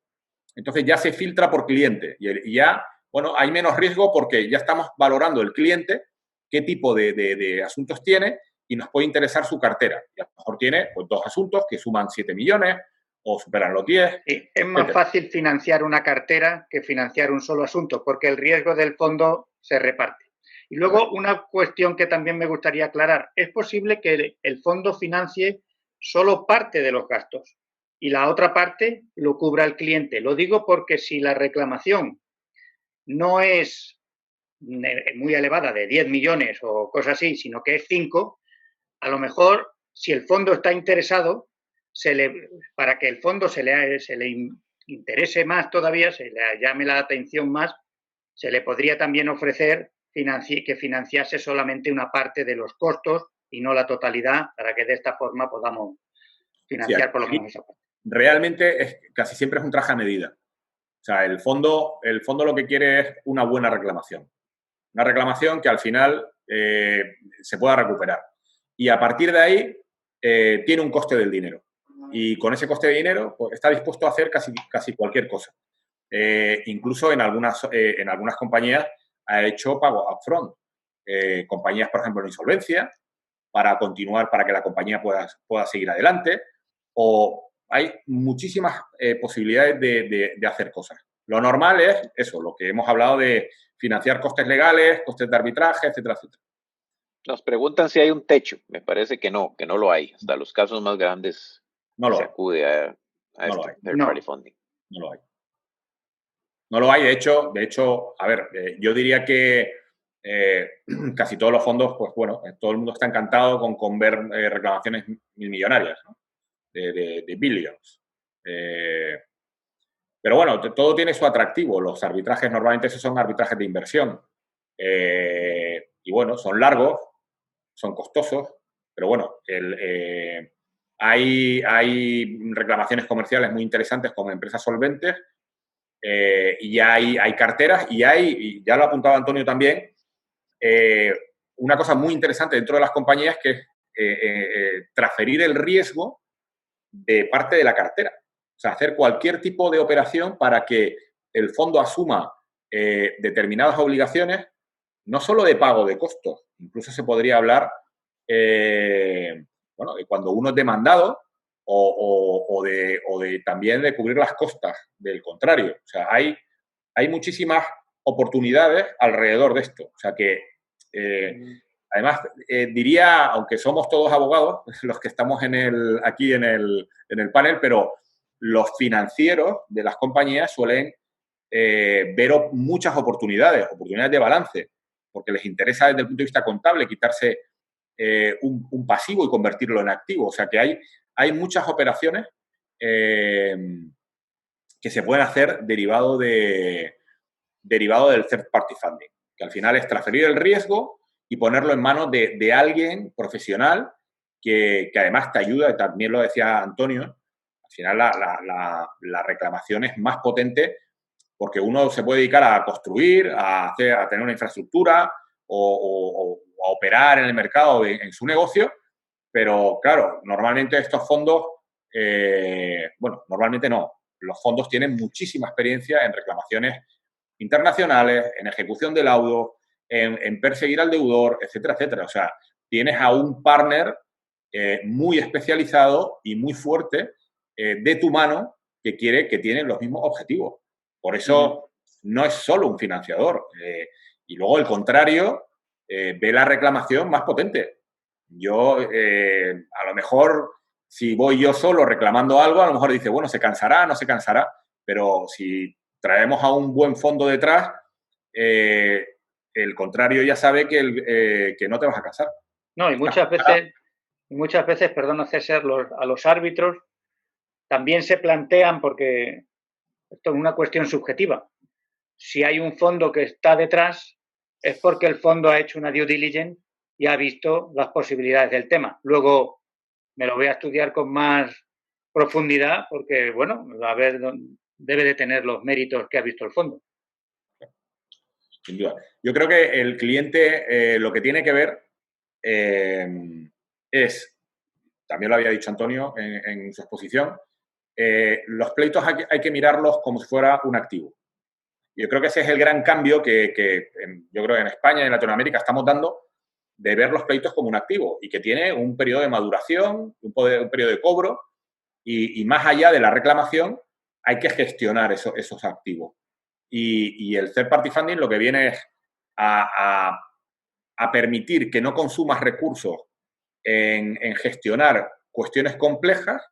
Entonces ya se filtra por cliente y ya, bueno, hay menos riesgo porque ya estamos valorando el cliente, qué tipo de asuntos tiene y nos puede interesar su cartera. Y a lo mejor tiene pues, 2 asuntos que suman 7 millones o superan los 10. Sí, es más fácil financiar una cartera que financiar un solo asunto porque el riesgo del fondo se reparte. Y luego una cuestión que también me gustaría aclarar. Es posible que el fondo financie solo parte de los gastos y la otra parte lo cubra el cliente. Lo digo porque si la reclamación no es muy elevada, de 10 millones o cosas así, sino que es 5, a lo mejor, si el fondo está interesado, para que el fondo se le interese más todavía, se le llame la atención más, se le podría también ofrecer que financiase solamente una parte de los costos y no la totalidad, para que de esta forma podamos financiar por lo menos esa parte. Realmente casi siempre es un traje a medida. O sea, el fondo lo que quiere es una buena reclamación. Una reclamación que al final se pueda recuperar. Y a partir de ahí tiene un coste del dinero. Y con ese coste de dinero pues, está dispuesto a hacer casi cualquier cosa. Incluso en algunas compañías ha hecho pago upfront. Compañías, por ejemplo, en insolvencia, para continuar, para que la compañía pueda seguir adelante. O hay muchísimas posibilidades de hacer cosas. Lo normal es eso, lo que hemos hablado de financiar costes legales, costes de arbitraje, etcétera, etcétera. Nos preguntan si hay un techo. Me parece que no lo hay. Hasta los casos más grandes se acude a third party funding. No lo hay. No lo hay. De hecho, a ver, yo diría que casi todos los fondos, pues bueno, todo el mundo está encantado con ver reclamaciones millonarias, ¿no? De billions. Pero bueno, todo tiene su atractivo. Los arbitrajes normalmente esos son arbitrajes de inversión. Y bueno, son largos, son costosos, pero bueno, hay reclamaciones comerciales muy interesantes con empresas solventes y ya hay carteras y ya lo ha apuntado Antonio también, una cosa muy interesante dentro de las compañías que es transferir el riesgo de parte de la cartera. O sea, hacer cualquier tipo de operación para que el fondo asuma determinadas obligaciones, no solo de pago de costos, incluso se podría hablar de cuando uno es demandado o de también de cubrir las costas del contrario. O sea, hay muchísimas oportunidades alrededor de esto. O sea que, además, diría, aunque somos todos abogados, los que estamos aquí en el panel, pero los financieros de las compañías suelen ver muchas oportunidades de balance, porque les interesa desde el punto de vista contable quitarse un pasivo y convertirlo en activo. O sea que hay muchas operaciones que se pueden hacer derivado del third party funding, que al final es transferir el riesgo y ponerlo en manos de alguien profesional que además te ayuda, también lo decía Antonio, Al final la reclamación es más potente porque uno se puede dedicar a construir, a tener una infraestructura o a operar en el mercado, en su negocio, pero claro, normalmente estos fondos, bueno, normalmente no, los fondos tienen muchísima experiencia en reclamaciones internacionales, en ejecución de laudos, en perseguir al deudor, etcétera, etcétera. O sea, tienes a un partner muy especializado y muy fuerte de tu mano que tiene los mismos objetivos. Por eso no es solo un financiador. Y luego el contrario ve la reclamación más potente. Yo, a lo mejor, si voy yo solo reclamando algo, a lo mejor dice, bueno, se cansará, no se cansará, pero si traemos a un buen fondo detrás, el contrario ya sabe que no te vas a cansar. No, y muchas veces, perdona César, a los árbitros también se plantean, porque esto es una cuestión subjetiva, si hay un fondo que está detrás es porque el fondo ha hecho una due diligence y ha visto las posibilidades del tema. Luego me lo voy a estudiar con más profundidad porque, bueno, a ver, debe de tener los méritos que ha visto el fondo. Sin duda. Yo creo que el cliente lo que tiene que ver es, también lo había dicho Antonio en su exposición, los pleitos hay que mirarlos como si fuera un activo. Yo creo que ese es el gran cambio que yo creo que en España y en Latinoamérica estamos dando, de ver los pleitos como un activo y que tiene un periodo de maduración, un periodo de cobro y más allá de la reclamación hay que gestionar esos activos. Y el third party funding lo que viene es a permitir que no consumas recursos en gestionar cuestiones complejas,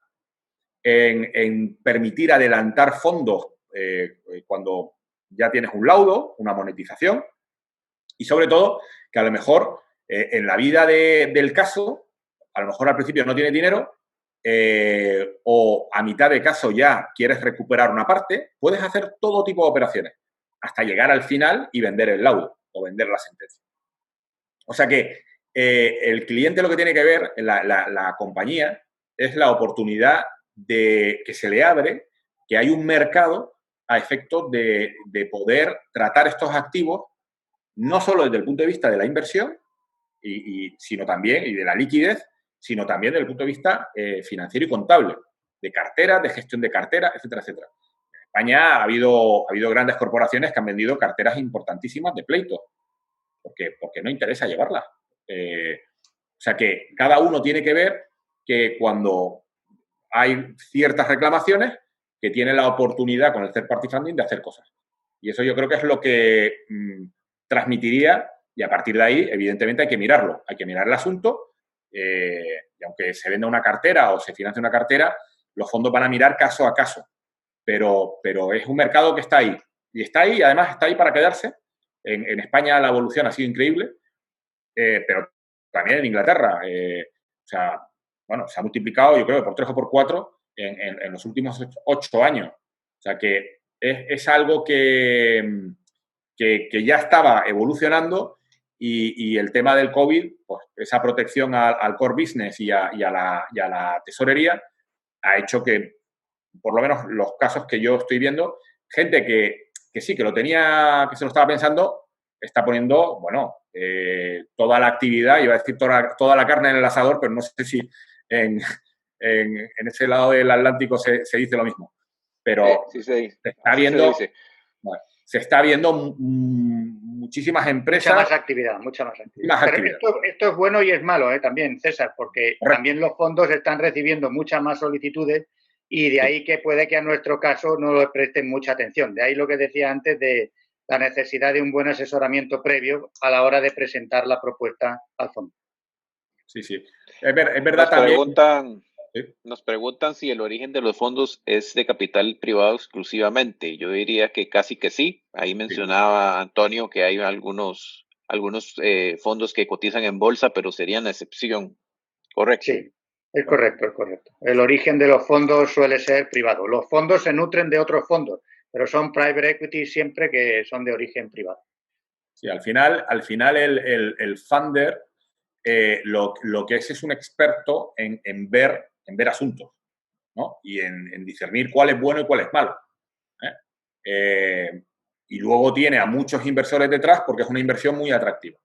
en permitir adelantar fondos cuando ya tienes un laudo, una monetización, y sobre todo que a lo mejor en la vida del caso, a lo mejor al principio no tienes dinero o a mitad de caso ya quieres recuperar una parte, puedes hacer todo tipo de operaciones hasta llegar al final y vender el laudo o vender la sentencia. O sea que el cliente lo que tiene que ver, la compañía, es la oportunidad de que se le abre, que hay un mercado a efectos de poder tratar estos activos no solo desde el punto de vista de la inversión, sino también, y de la liquidez, sino también desde el punto de vista financiero y contable, de cartera, de gestión de cartera, etcétera, etcétera. En España ha habido grandes corporaciones que han vendido carteras importantísimas de pleito, porque no interesa llevarlas. O sea que cada uno tiene que ver que cuando hay ciertas reclamaciones, que tiene la oportunidad con el third party funding de hacer cosas. Y eso yo creo que es lo que transmitiría, y a partir de ahí, evidentemente, hay que mirarlo. Hay que mirar el asunto, y aunque se venda una cartera o se financie una cartera, los fondos van a mirar caso a caso. Pero es un mercado que está ahí. Y está ahí, y además está ahí para quedarse. En España la evolución ha sido increíble, pero también en Inglaterra. O sea, bueno, se ha multiplicado, yo creo, por 3 o por 4 en los últimos 8 años. O sea que es algo que ya estaba evolucionando y el tema del COVID, pues esa protección al core business y a la tesorería ha hecho que, por lo menos los casos que yo estoy viendo, gente que sí, que lo tenía, que se lo estaba pensando, está poniendo, bueno, toda la actividad, iba a decir toda la carne en el asador, pero no sé si en ese lado del Atlántico se dice lo mismo. Pero sí, se está viendo, se está viendo muchísimas empresas. Mucha más actividad. Pero esto es bueno y es malo también, César, porque también los fondos están recibiendo muchas más solicitudes y de ahí que puede que a nuestro caso no le presten mucha atención. De ahí lo que decía antes de la necesidad de un buen asesoramiento previo a la hora de presentar la propuesta al fondo. Sí, sí. Es verdad también. Nos preguntan si el origen de los fondos es de capital privado exclusivamente. Yo diría que casi que sí. Ahí mencionaba Antonio que hay algunos fondos que cotizan en bolsa, pero serían la excepción. ¿Correcto? Sí, es correcto. El origen de los fondos suele ser privado. Los fondos se nutren de otros fondos, pero son private equity siempre que son de origen privado. Sí, al final el funder lo que es un experto en ver asuntos. ¿no? Y en discernir cuál es bueno y cuál es malo. Y luego tiene a muchos inversores detrás porque es una inversión muy atractiva.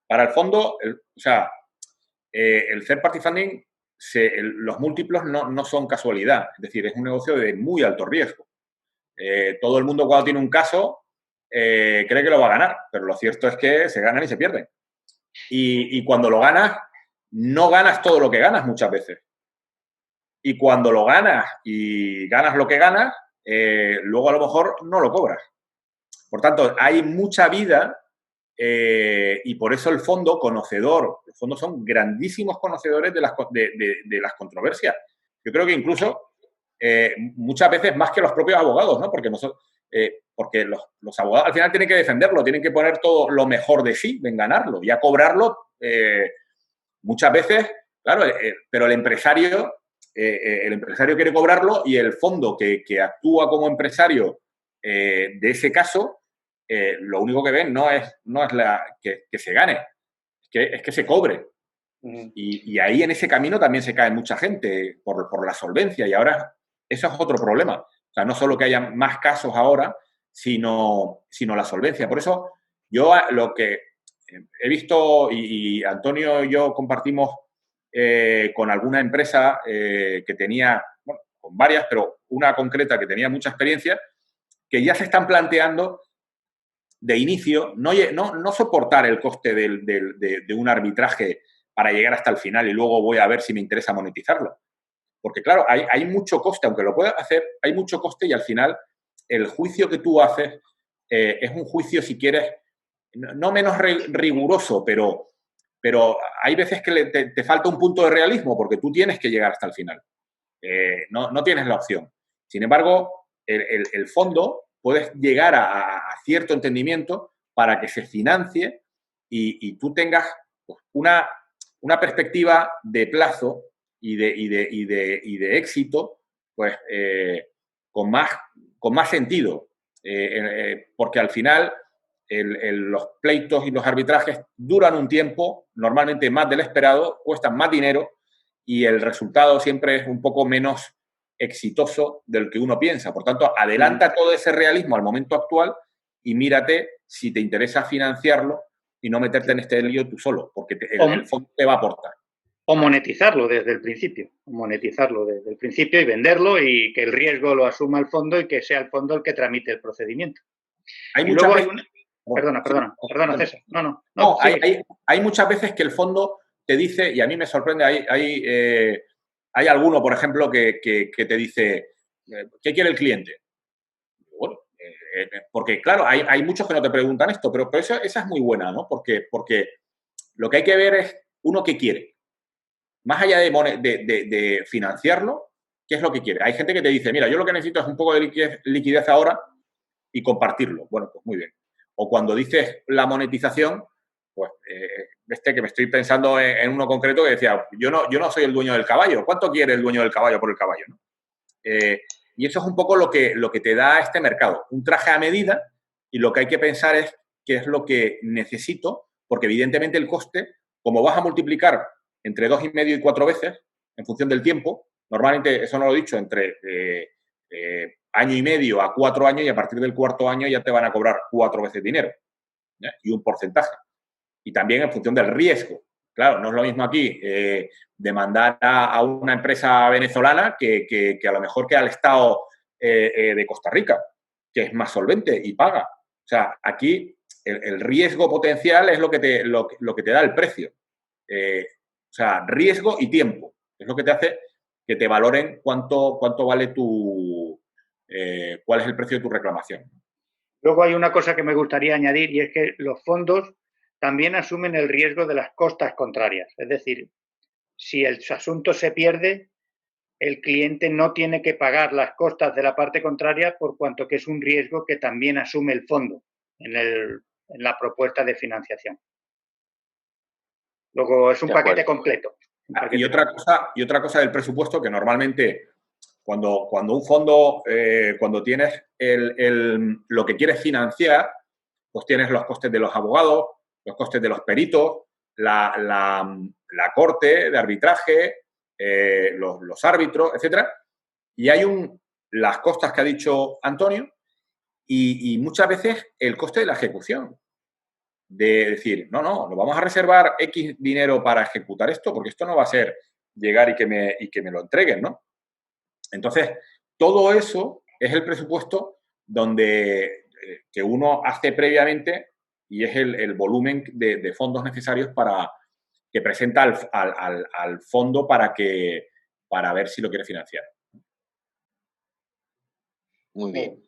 Para el fondo, el third party funding, los múltiplos no son casualidad. Es decir, es un negocio de muy alto riesgo. Todo el mundo cuando tiene un caso cree que lo va a ganar, pero lo cierto es que se ganan y se pierden. Y cuando lo ganas, no ganas todo lo que ganas muchas veces. Y cuando lo ganas y ganas lo que ganas, luego a lo mejor no lo cobras. Por tanto, hay mucha vida y por eso el fondo conocedor, los fondos son grandísimos conocedores de las controversias. Yo creo que incluso muchas veces más que los propios abogados, ¿no? Porque porque los abogados al final tienen que defenderlo, tienen que poner todo lo mejor de sí, en ganarlo y a cobrarlo muchas veces, claro, pero el empresario quiere cobrarlo y el fondo que actúa como empresario de ese caso, lo único que ven no es que se gane, es que se cobre. Y ahí en ese camino también se cae mucha gente por la solvencia y ahora eso es otro problema. O sea, no solo que haya más casos ahora, sino la solvencia. Por eso yo lo que he visto y Antonio y yo compartimos con alguna empresa que tenía, bueno, con varias, pero una concreta que tenía mucha experiencia, que ya se están planteando de inicio no soportar el coste de un arbitraje para llegar hasta el final y luego voy a ver si me interesa monetizarlo. Porque, claro, hay mucho coste, aunque lo puedas hacer, hay mucho coste y al final el juicio que tú haces es un juicio, si quieres, no menos riguroso, pero hay veces que te falta un punto de realismo porque tú tienes que llegar hasta el final. No tienes la opción. Sin embargo, el fondo puedes llegar a cierto entendimiento para que se financie y tú tengas pues, una perspectiva de plazo y de éxito pues con más sentido. Porque al final los pleitos y los arbitrajes duran un tiempo, normalmente más del esperado, cuestan más dinero y el resultado siempre es un poco menos exitoso del que uno piensa. Por tanto, adelanta todo ese realismo al momento actual y mírate si te interesa financiarlo y no meterte en este lío tú solo, porque el fondo te va a aportar. O monetizarlo desde el principio, y venderlo y que el riesgo lo asuma el fondo y que sea el fondo el que tramite el procedimiento. Perdona, César. Hay muchas veces que el fondo te dice, y a mí me sorprende, hay alguno, por ejemplo, que te dice, ¿qué quiere el cliente? Bueno, porque claro, hay muchos que no te preguntan esto, pero esa es muy buena, ¿no? Porque lo que hay que ver es uno qué quiere. Más allá de financiarlo, ¿qué es lo que quiere? Hay gente que te dice, mira, yo lo que necesito es un poco de liquidez ahora y compartirlo. Bueno, pues muy bien. O cuando dices la monetización, pues que me estoy pensando en uno concreto que decía, yo no soy el dueño del caballo. ¿Cuánto quiere el dueño del caballo por el caballo? ¿No? Y eso es un poco lo que te da este mercado. Un traje a medida y lo que hay que pensar es qué es lo que necesito, porque evidentemente el coste, como vas a multiplicar entre 2,5 y 4 veces, en función del tiempo. Normalmente, eso no lo he dicho, entre año y medio a 4 años y a partir del cuarto año ya te van a cobrar 4 veces dinero, ¿ya? Y un porcentaje. Y también en función del riesgo. Claro, no es lo mismo aquí demandar a una empresa venezolana que a lo mejor que al Estado de Costa Rica, que es más solvente y paga. O sea, aquí el riesgo potencial es lo que te da el precio. O sea, riesgo y tiempo. Es lo que te hace que te valoren cuánto vale cuál es el precio de tu reclamación. Luego hay una cosa que me gustaría añadir y es que los fondos también asumen el riesgo de las costas contrarias. Es decir, si el asunto se pierde, el cliente no tiene que pagar las costas de la parte contraria por cuanto que es un riesgo que también asume el fondo en la propuesta de financiación. Luego es un paquete completo. Y otra cosa del presupuesto que normalmente cuando un fondo, cuando tienes lo que quieres financiar, pues tienes los costes de los abogados, los costes de los peritos, la corte de arbitraje, los árbitros, etcétera. y hay las costas que ha dicho Antonio y muchas veces el coste de la ejecución. De decir, no, nos vamos a reservar X dinero para ejecutar esto, porque esto no va a ser llegar y que me lo entreguen, ¿no? Entonces, todo eso es el presupuesto donde que uno hace previamente y es el volumen de fondos necesarios para que presenta al fondo para ver si lo quiere financiar. Muy bien.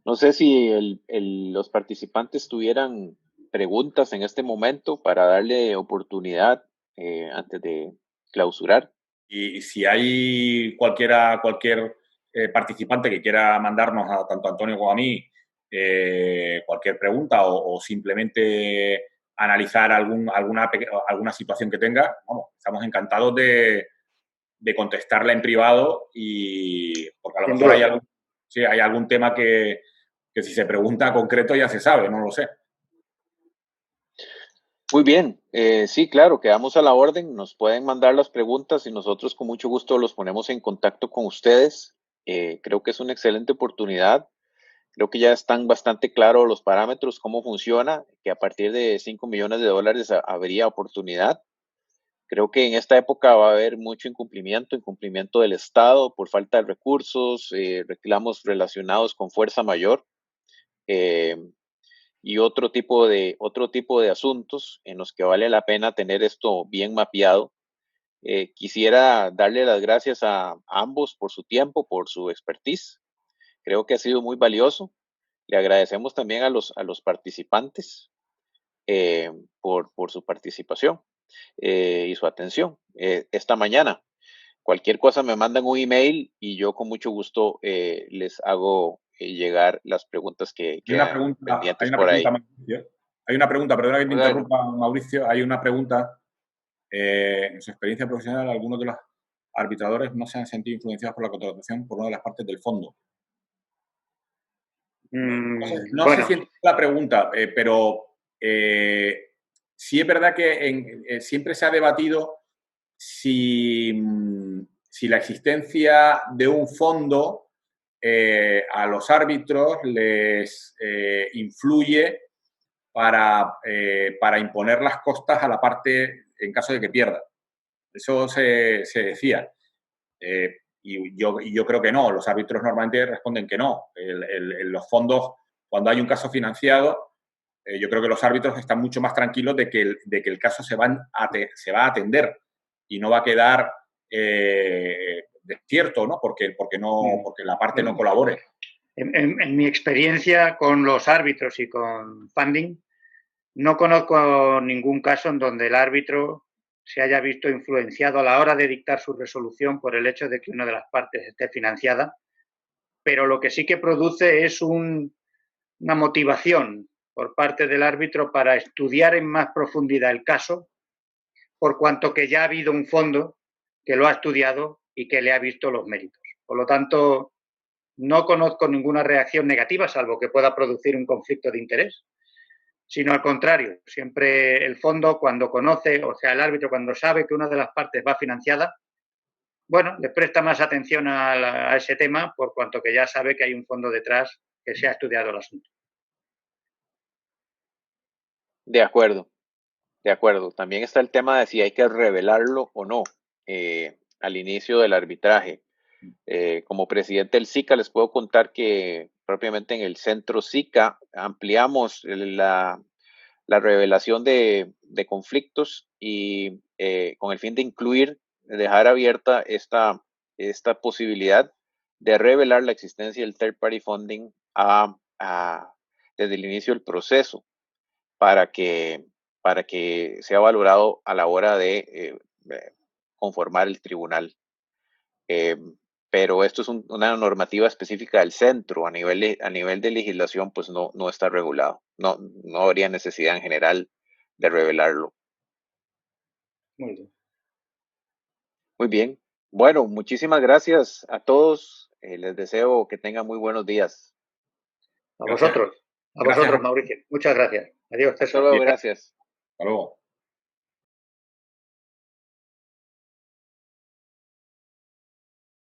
No sé si los participantes tuvieran preguntas en este momento para darle oportunidad antes de clausurar. Y si hay cualquier participante que quiera mandarnos a tanto a Antonio como a mí cualquier pregunta o simplemente analizar alguna situación que tenga, vamos, estamos encantados de contestarla en privado y porque a lo mejor hay algún tema que si se pregunta concreto ya se sabe, no lo sé. Muy bien, sí, claro, quedamos a la orden, nos pueden mandar las preguntas y nosotros con mucho gusto los ponemos en contacto con ustedes. Creo que es una excelente oportunidad. Creo que ya están bastante claros los parámetros, cómo funciona, que a partir de $5 millones habría oportunidad. Creo que en esta época va a haber mucho incumplimiento del Estado por falta de recursos, reclamos relacionados con fuerza mayor. Y otro tipo de asuntos en los que vale la pena tener esto bien mapeado. Quisiera darle las gracias a ambos por su tiempo, por su expertise. Creo que ha sido muy valioso. Le agradecemos también a los participantes por su participación y su atención esta mañana. Cualquier cosa me mandan un email y yo con mucho gusto les hago llegar las preguntas que quedan pendientes por ahí. Mauricio. Hay una pregunta, perdona que te Bueno. interrumpa, Mauricio. Hay una pregunta. En su experiencia profesional, algunos de los arbitradores no se han sentido influenciados por la contratación por una de las partes del fondo. No sé si entiendo la pregunta, pero sí es verdad que siempre se ha debatido si la existencia de un fondo a los árbitros les influye para imponer las costas a la parte en caso de que pierda. Eso se decía. Y yo creo que no. Los árbitros normalmente responden que no. Los fondos, cuando hay un caso financiado, yo creo que los árbitros están mucho más tranquilos de que el caso se va a atender y no va a quedar desierto, ¿no? Porque la parte no colabore. En mi experiencia con los árbitros y con funding, no conozco ningún caso en donde el árbitro se haya visto influenciado a la hora de dictar su resolución por el hecho de que una de las partes esté financiada, pero lo que sí que produce es una motivación por parte del árbitro para estudiar en más profundidad el caso, por cuanto que ya ha habido un fondo que lo ha estudiado y que le ha visto los méritos. Por lo tanto, no conozco ninguna reacción negativa, salvo que pueda producir un conflicto de interés, sino al contrario. Siempre el fondo, cuando conoce, o sea, el árbitro, cuando sabe que una de las partes va financiada, bueno, le presta más atención a ese tema, por cuanto que ya sabe que hay un fondo detrás que se ha estudiado el asunto. De acuerdo, de acuerdo. También está el tema de si hay que revelarlo o no al inicio del arbitraje. Como presidente del SICA les puedo contar que propiamente en el centro SICA ampliamos la revelación de conflictos y con el fin de dejar abierta esta posibilidad de revelar la existencia del third party funding desde el inicio del proceso para que sea valorado a la hora de conformar el tribunal. Pero esto es una normativa específica del centro. A nivel de legislación, pues no está regulado. No habría necesidad en general de revelarlo. Muy bien. Muy bien. Bueno, muchísimas gracias a todos. Les deseo que tengan muy buenos días. A vosotros, Mauricio. Muchas gracias. Adiós, César. Hasta luego, gracias. Hasta luego.